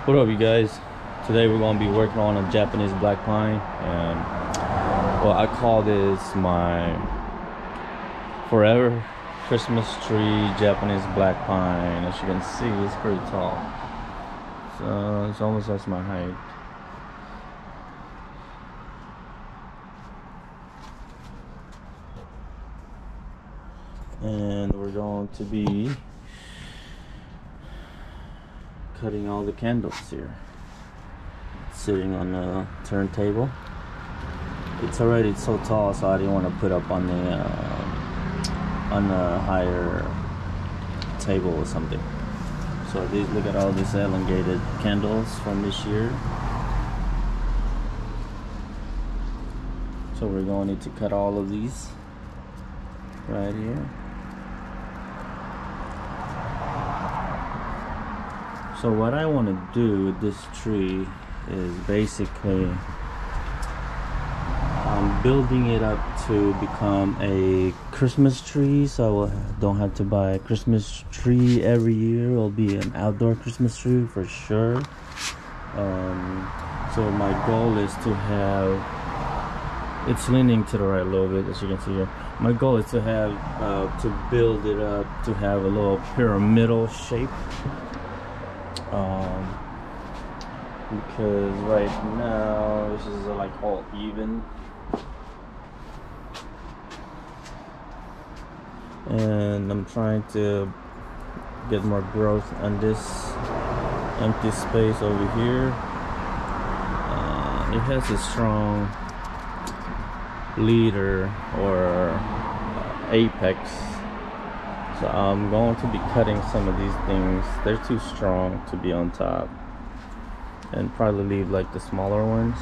What up, you guys? Today we're going to be working on a Japanese black pine, and well, I call this my forever Christmas tree Japanese black pine. As you can see, it's pretty tall, so it's almost as my height. And we're going to be cutting all the candles here. It's sitting on the turntable. It's already so tall, so I didn't want to put up on the higher table or something. So these, look at all these elongated candles from this year. So we're going to need to cut all of these right here. So what I want to do with this tree is basically I'm building it up to become a Christmas tree, so I don't have to buy a Christmas tree every year. It'll be an outdoor Christmas tree for sure. So my goal is to have, it's leaning to the right a little bit, as you can see here. My goal is to have to build it up to have a little pyramidal shape. Because right now this is like all even, and I'm trying to get more growth on this empty space over here. It has a strong leader or apex, so I'm going to be cutting some of these things. They're too strong to be on top, and probably leave like the smaller ones.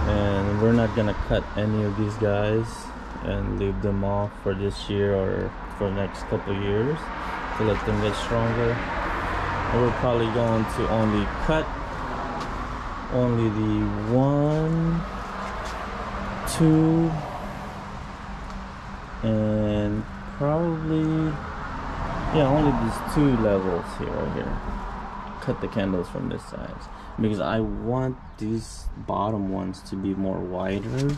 And we're not gonna cut any of these guys and leave them off for this year or for the next couple of years to let them get stronger. And we're probably going to only cut only the 1, 2, and probably, yeah, only these 2 levels here, right here. Cut the candles from this side because I want these bottom ones to be more wider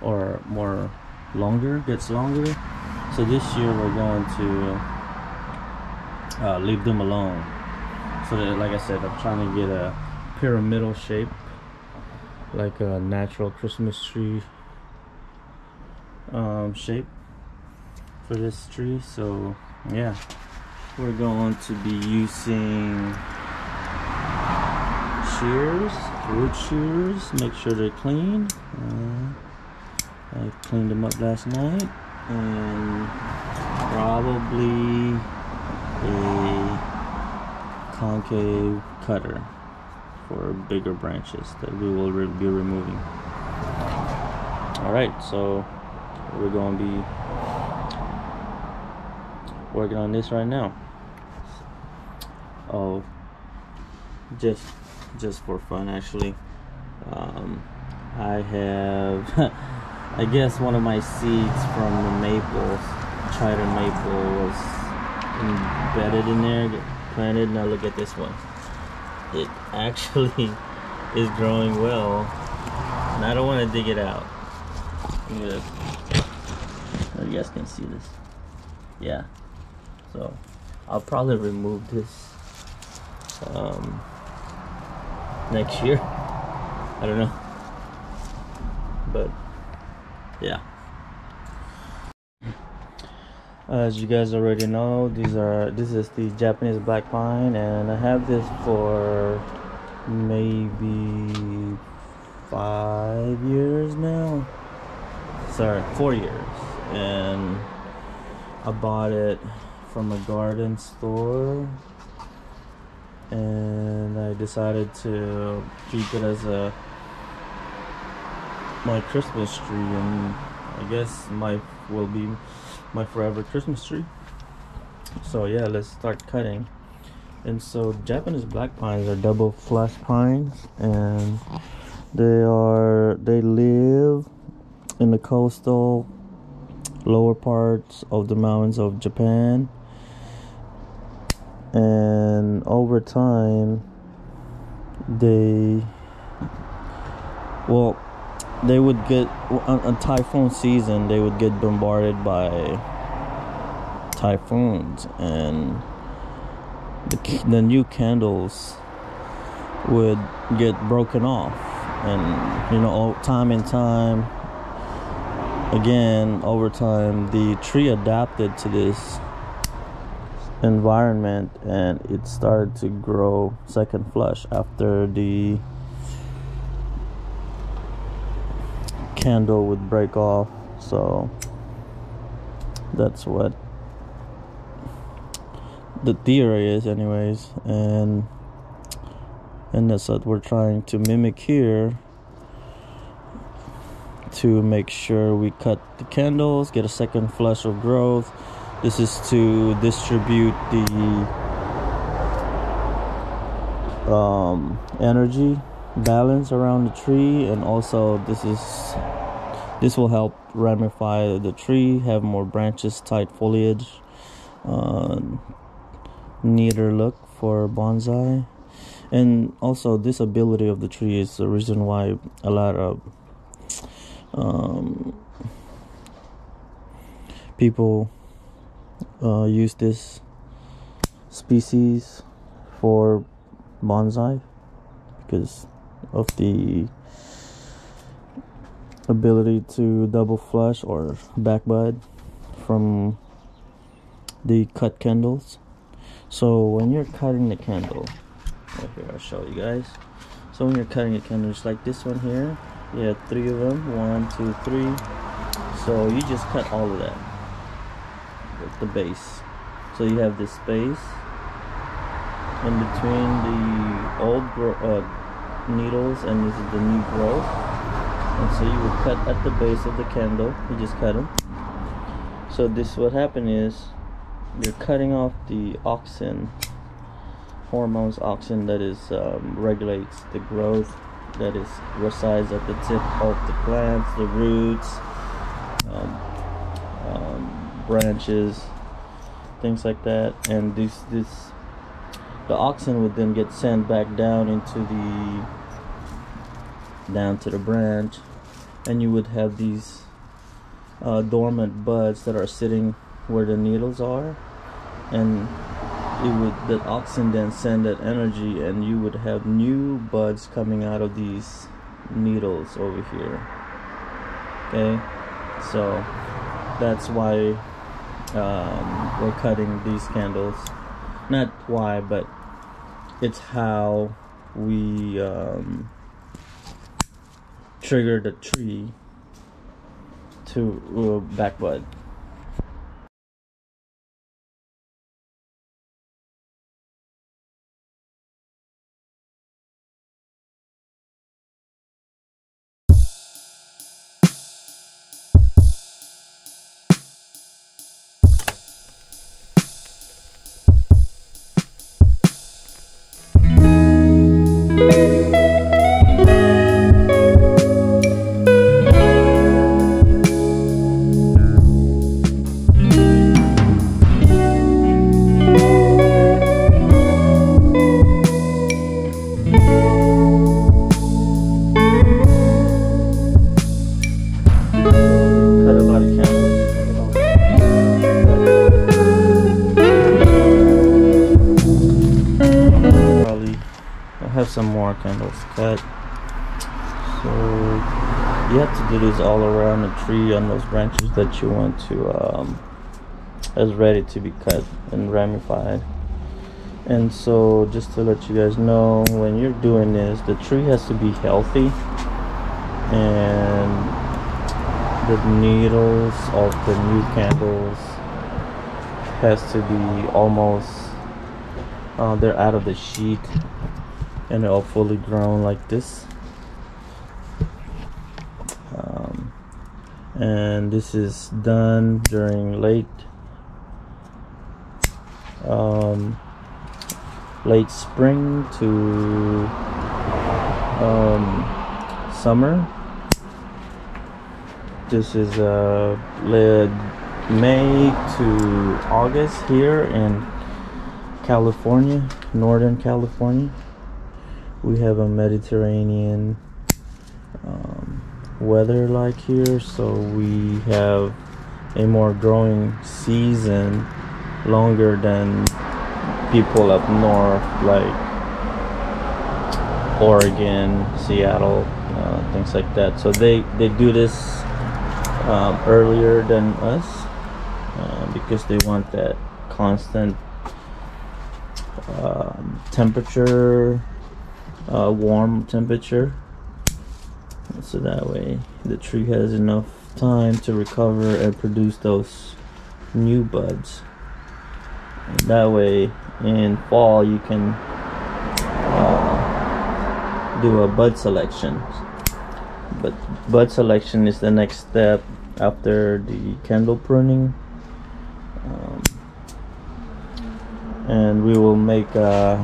or more longer, gets longer. So this year we're going to leave them alone. So that, like I said, I'm trying to get a pyramidal shape, like a natural Christmas tree shape for this tree. So yeah, we're going to be using shears, wood shears. Make sure they're clean. I cleaned them up last night, and probably a concave cutter for bigger branches that we will be removing. Alright, so we're going to be working on this right now. Oh, just for fun, actually. I have I guess one of my seeds from the maple, China maple, was embedded in there, planted. Now look at this one. It actually is growing well, and I don't want to dig it out. You guys can see this. Yeah, so I'll probably remove this next year. I don't know, but yeah. As you guys already know, this is the Japanese black pine, and I have this for maybe 5 years now. Sorry, 4 years. And I bought it from a garden store, and I decided to keep it as my Christmas tree, and I guess will be my forever Christmas tree. So yeah, let's start cutting. And so Japanese black pines are double flush pines, and they live in the coastal lower parts of the mountains of Japan, and over time they well they would get on typhoon season, they would get bombarded by typhoons, and the new candles would get broken off. And you know, time and time again, over time, the tree adapted to this environment, and it started to grow second flush after the candle would break off. So that's what the theory is anyways, and that's what we're trying to mimic here, to make sure we cut the candles, get a second flush of growth. This is to distribute the energy balance around the tree, and also this will help ramify the tree, have more branches, tight foliage, neater look for bonsai. And also this ability of the tree is the reason why a lot of people use this species for bonsai, because of the ability to double flush or back bud from the cut candles. So when you're cutting the candle, right here, I'll show you guys. So when you're cutting a candle, just like this one here, you have 3 of them, 1, 2, 3. So you just cut all of that at the base. So you have this space in between the old needles, and this is the new growth. And so you would cut at the base of the candle. You just cut them. So this, what happened is, you're cutting off the auxin hormones, auxin that is regulates the growth, that is resides at the tip of the plants, the roots, branches, things like that. And the auxin would then get sent back down to the branch, and you would have these dormant buds that are sitting where the needles are, and the auxin then send that energy, and you would have new buds coming out of these needles over here. Okay, so that's why we're cutting these candles. Not why, but it's how we trigger the tree to back bud. Some more candles cut. So you have to do this all around the tree on those branches that you want to as ready to be cut and ramified. And so just to let you guys know, when you're doing this, the tree has to be healthy, and the needles of the new candles has to be almost they're out of the sheet, and they're all fully grown like this. And this is done during late spring to summer. This is May to August here in California, Northern California. we have a Mediterranean weather like here, so we have a more growing season, longer than people up north like Oregon, Seattle, things like that. So they do this earlier than us because they want that constant temperature, warm temperature, so that way the tree has enough time to recover and produce those new buds. And that way in fall you can do a bud selection. But bud selection is the next step after the candle pruning, and we will make a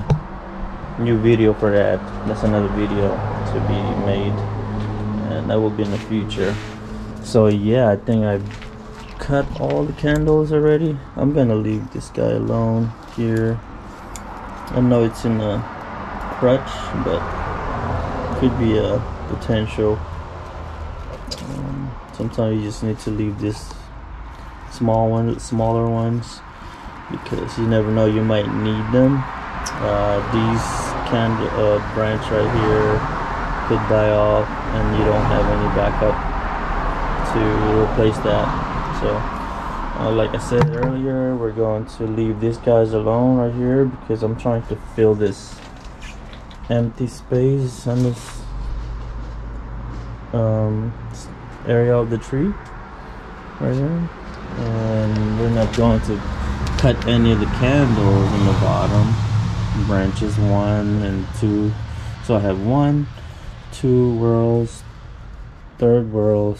new video for that. That's another video to be made, and that will be in the future. So yeah, I think I've cut all the candles already. I'm gonna leave this guy alone here. I know it's in a crutch, but could be a potential. Sometimes you just need to leave this smaller ones, because you never know, you might need them. These candle branch right here could die off, and you don't have any backup to replace that. So like I said earlier, we're going to leave these guys alone right here, because I'm trying to fill this empty space on this area of the tree right here. And we're not going to cut any of the candles in the bottom branches, 1 and 2. So I have 1, 2 whorls, 3rd whorl,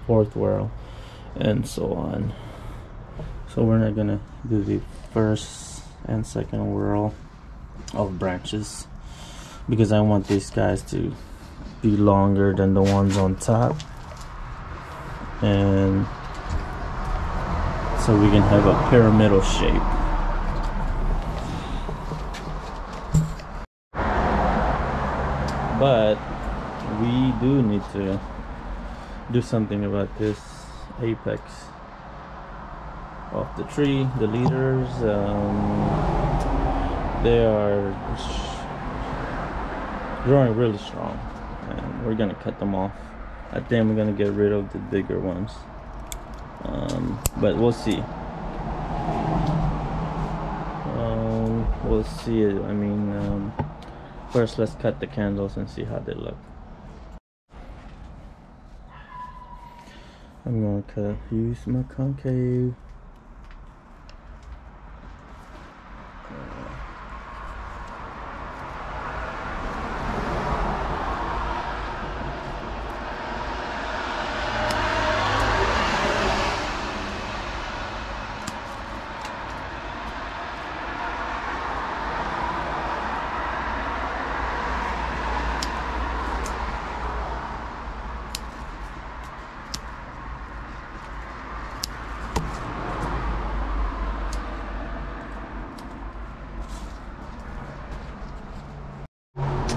4th whorl, and so on. So we're not gonna do the 1st and 2nd whorl of branches, because I want these guys to be longer than the ones on top, and so we can have a pyramidal shape. But we do need to do something about this apex of the tree. The leaders, they are growing really strong, and we're gonna cut them off. I think we're gonna get rid of the bigger ones, but we'll see. We'll see. I mean, first let's cut the candles and see how they look. I'm gonna use my concave.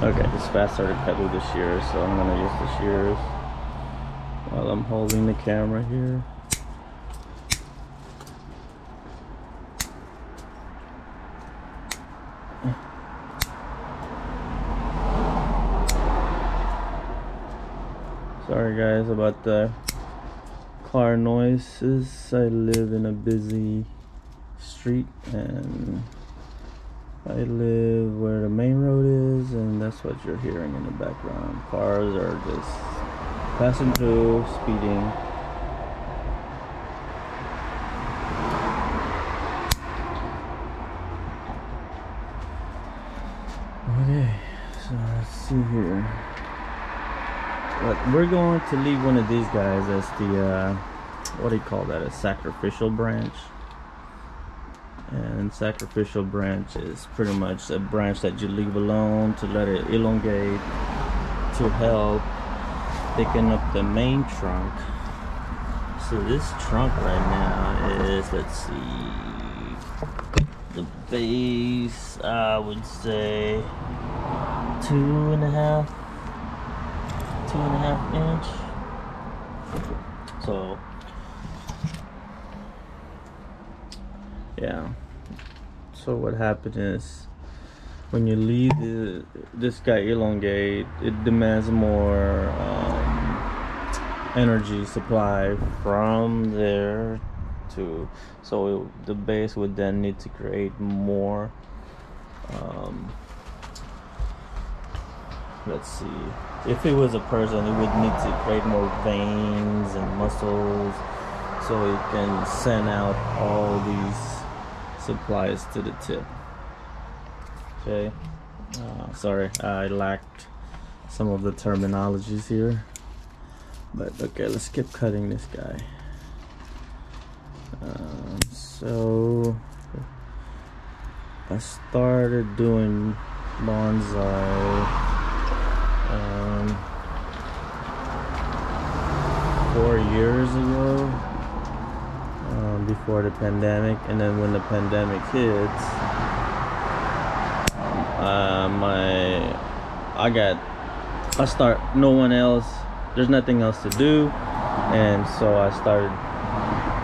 Okay, this fast started cut with the shears, so I'm gonna use the shears while I'm holding the camera here. Sorry guys about the car noises. I live in a busy street, and I live where the main road is, and that's what you're hearing in the background. Cars are just passing through, speeding. Okay, so let's see here. But we're going to leave one of these guys as the, what do you call that, a sacrificial branch. And sacrificial branch is pretty much a branch that you leave alone to let it elongate, to help thicken up the main trunk. So this trunk right now is, let's see, the base, I would say 2.5 inch. So yeah, so what happened is when you leave this guy elongate, it demands more energy supply from there to, so the base would then need to create more let's see, if it was a person, it would need to create more veins and muscles so it can send out all these supplies to the tip. Okay, sorry, I lacked some of the terminologies here, but okay, let's keep cutting this guy. So I started doing bonsai 4 years ago, before the pandemic, and then when the pandemic hits, no one else, there's nothing else to do, and so I started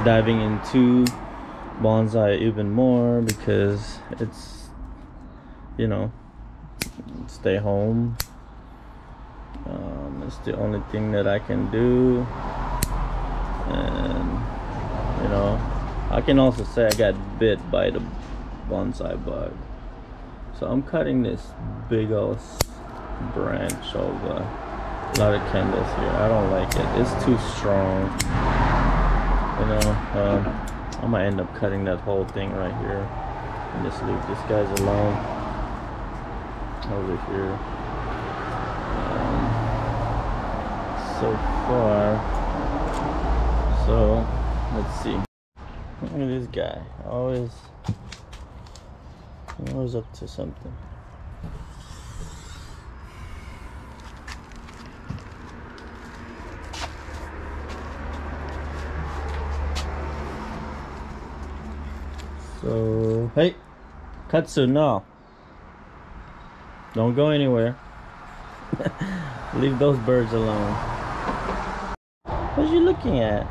diving into bonsai even more because it's, you know, stay home. It's the only thing that I can do, and you know, I can also say I got bit by the bonsai bug. So I'm cutting this big old branch of a lot of candles here. I don't like it, it's too strong, you know. I might end up cutting that whole thing right here and just leave these guys alone over here. So far, so let's see. Look at this guy, always up to something. So, hey, Katsu, no. Don't go anywhere. Leave those birds alone. What are you looking at?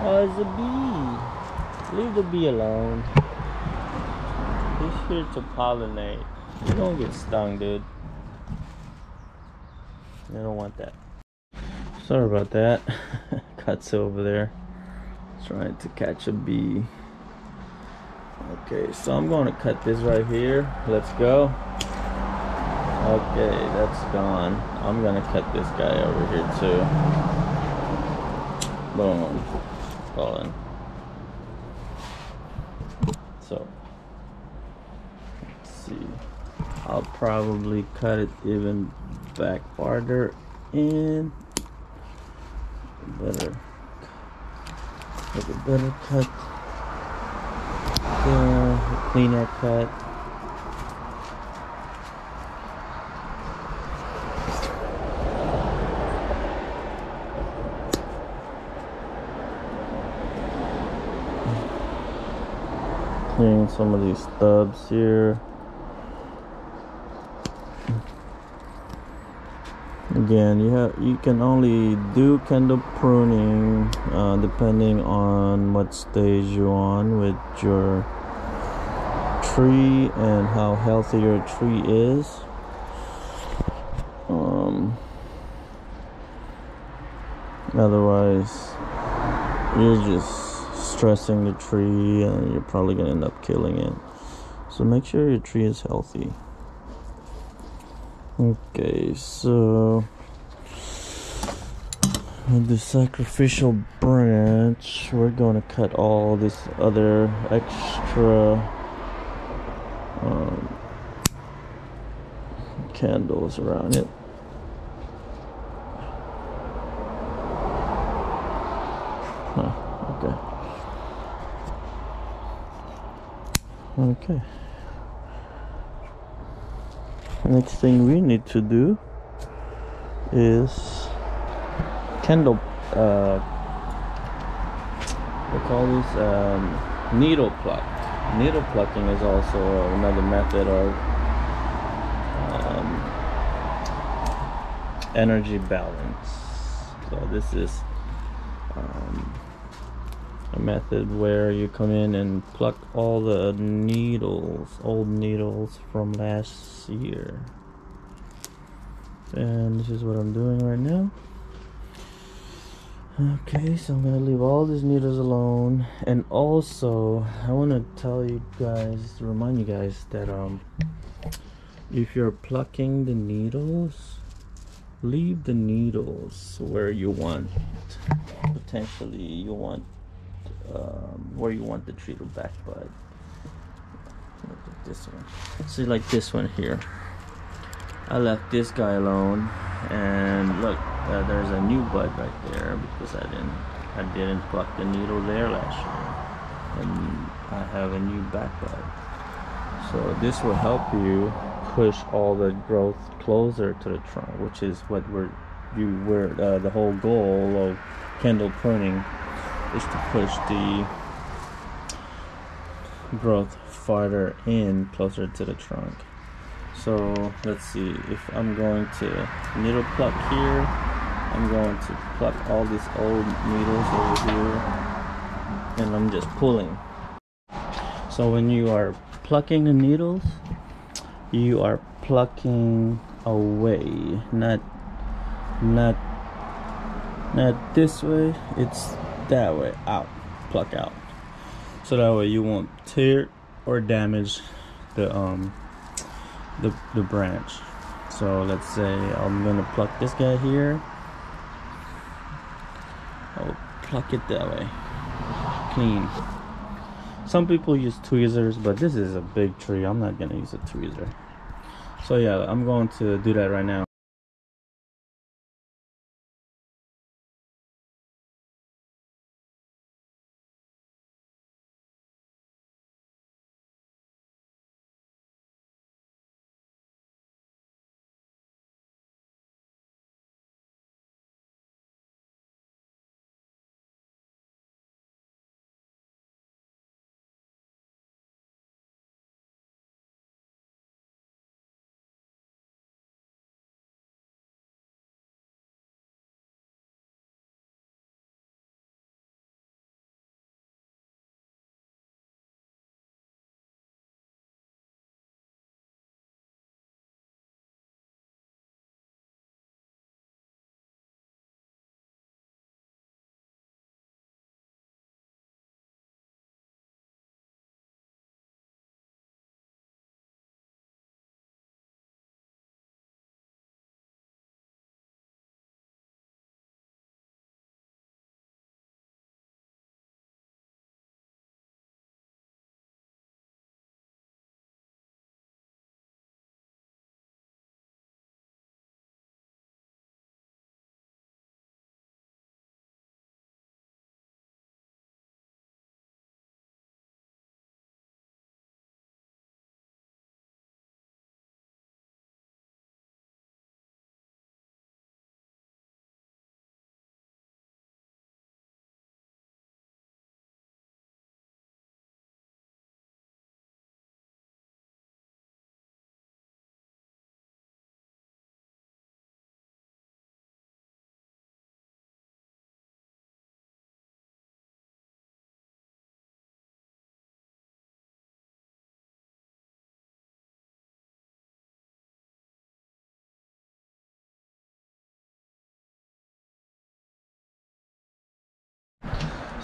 Oh, it's a bee. Leave the bee alone. He's here to pollinate. You don't get stung, dude. You don't want that. Sorry about that. Katsu over there trying to catch a bee. Okay, so I'm going to cut this right here. Let's go. Okay, that's gone. I'm gonna cut this guy over here too. Boom. Falling. So let's see. I'll probably cut it even back farther in. Better make a better cut there, a cleaner cut. Clearing some of these stubs here. Again, you can only do candle pruning depending on what stage you're on with your tree and how healthy your tree is. Otherwise, you're just stressing the tree and you're probably gonna end up killing it. So make sure your tree is healthy. Okay, so with the sacrificial branch, we're gonna cut all this other extra candles around it. Okay. Next thing we need to do is candle, we call this needle pluck. Needle plucking is also another method of energy balance. So this is a method where you come in and pluck all the needles, old needles from last year. And this is what I'm doing right now. Okay, so I'm gonna leave all these needles alone. And also I want to tell you guys, remind you guys that if you're plucking the needles, leave the needles where you want, potentially you want where you want the tree to back bud. Look at this one. See, like this one here, I left this guy alone, and look, there's a new bud right there because I didn't pluck the needle there last year, and I have a new back bud. So this will help you push all the growth closer to the trunk, which is what the whole goal of candle pruning is, to push the growth farther in, closer to the trunk. So let's see, if I'm going to needle pluck here, I'm going to pluck all these old needles over here, and I'm just pulling. So when you are plucking the needles, you are plucking away, not this way, it's that way, out, pluck out, so that way you won't tear or damage the branch. So let's say I'm gonna pluck this guy here, I'll pluck it that way, clean. Some people use tweezers, but this is a big tree, I'm not gonna use a tweezer. So yeah, I'm going to do that right now.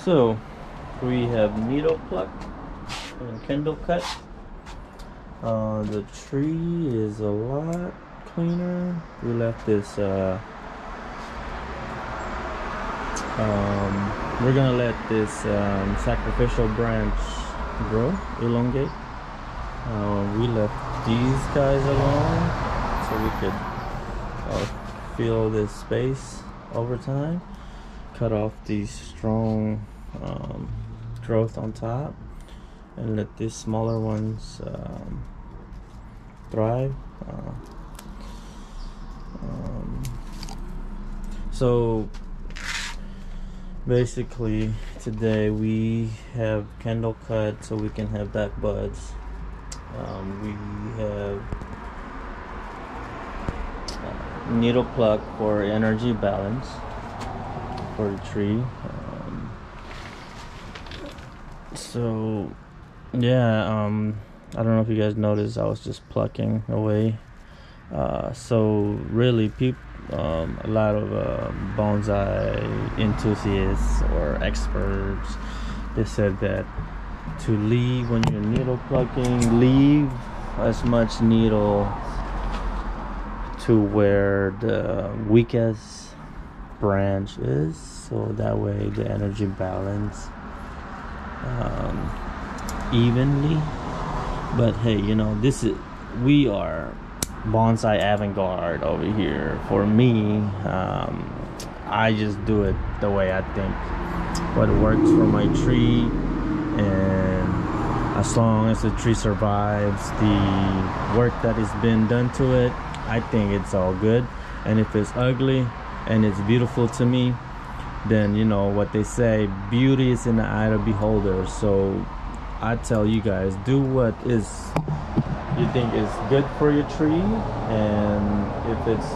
So we have needle pluck and candle cut. The tree is a lot cleaner. We left this we're gonna let this sacrificial branch grow, elongate. We left these guys alone so we could fill this space over time. Cut off these strong growth on top and let these smaller ones thrive. So basically today we have candle cut so we can have back buds. We have needle pluck for energy balance for the tree. So yeah, I don't know if you guys noticed, I was just plucking away. So really, a lot of bonsai enthusiasts or experts, they said that to leave when you're needle plucking, leave as much needle to where the weakest branch is, so that way the energy balance evenly. But hey, we are bonsai avant-garde over here. For me, I just do it the way I think what works for my tree, and as long as the tree survives the work that has been done to it, I think it's all good. And if it's ugly and it's beautiful to me, then what they say, beauty is in the eye of the beholder. So I tell you guys, do what you think is good for your tree, and if it's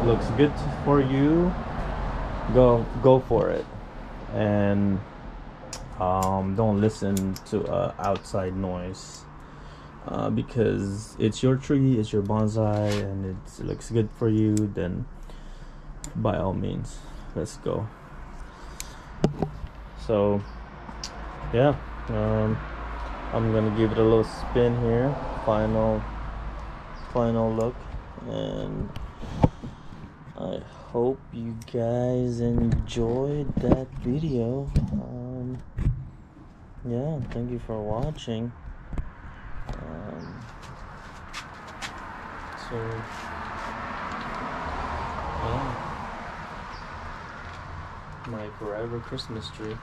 looks good for you, go for it. And don't listen to outside noise, because it's your tree, it's your bonsai, and it looks good for you, then by all means, let's go. So yeah, I'm gonna give it a little spin here, final look, and I hope you guys enjoyed that video. Yeah, thank you for watching. So yeah, my forever Christmas tree.